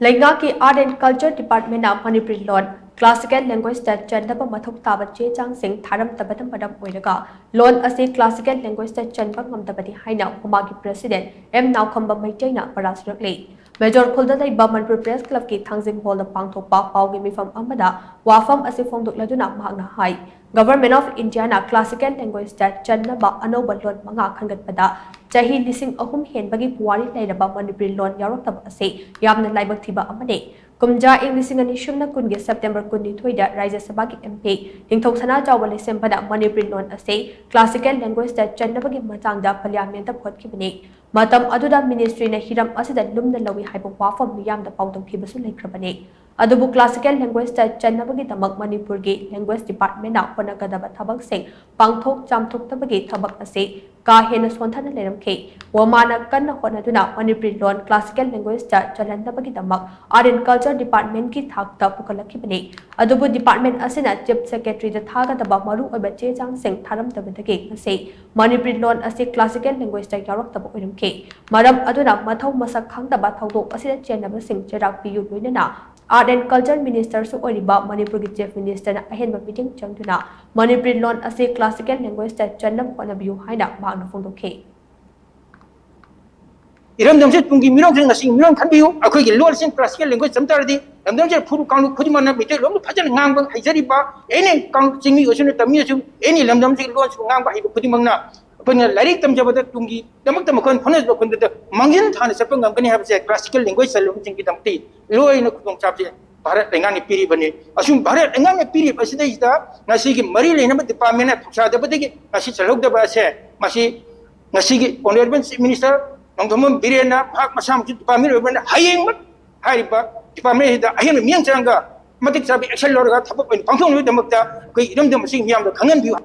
Leingak ki Art and Culture Department na Manipuri Lon Classical Language that Chanba mathou taba Chang sing Tharamdabana maram oiraga Lon ase Classical Language that Chanba Ngamdabani haina WAMA President M Naokhamba Meetei na shirakli Major Khulda Laiba Manipur Press Club ki Thangsing Hall pangthokpa paugi mifam amada wafam ase phongdokladuna mahakna hai Government of India na Classical Language that channaba anoba lon manga khangatpada chahi lising ahum henbagi puwari lairaba Manipuri lon yaroktaba ase yamna laibak thiba amane kumja ing lising ani shumna kunge September 22 da Rajya Sabha ki MP ningthosana chawale sembada Manipuri lon ase Classical Language that channabagi matangda Parliament ta photkibani matam aduda ministry na hiram asida lumna lawi haiba wafam miyamda paudam khibasu laikhrabani adubu Classical Language that channabagi tamak Manipur gi Language Department na honagadaba thabak sing pangthok chamthok tabagi thabak ase ka hena sonthana leramkhe WAMA na kanna honaduna Manipuri lon Classical Language ta chalandabagi tamak Art and Culture Department ki thakta pukalakibani adubu department asina Chief Secretary da thagadaba maru oiba che Chang sing Tharamdabana ase Manipuri lon ase Classical Language ta yaroktaba oiramkhe maram aduna mathou masak khangdaba thaudok asida chenaba sing cherak piyu loinana Art and Culture Minister su oriba Manipur ki Chief Minister na ahenba meeting changduna Manipuri lon ase Classical Language ta channam honabiu haina magna phongdokhe 이런점세 중기 민원생 나시 민원 간비요 아거기 로얼신 클래시컬 랭귀지 점다르디 남점세 푸르 강루 푸지만나 밑에 롬도 파전 낭방 하이저리 바 애니 강 징미 어선을 담미서 애니 남점세 로얼신 낭방 하이고 푸지만나 그냥 라릭 점자보다 중기 담막담 건 보내도 건데 망진 타는 sepeng 감근이 하버세 클래시컬 랭귀지 살롱 징기 담티 로이는 구동 잡지 Bharat लेंगांगे पीरी बने assume Bharat लेंगांगे पीरी पसिदे इदा नसी की मरी लेने में department थुसा दबदे की नसी चलोक दबा से मसी नसी की ऑनरेबल मिनिस्टर नंगथम बिरेना भाग मसाम की डिपार्टमेंट बने हाइंग मत हाइबा डिपार्टमेंट इदा अहिन मियंग चंगा मतिक साबी एक्शन लोरगा थपक पंथों लो दमकता कोई इदम दम सिंग मियाम द खंगन बिउ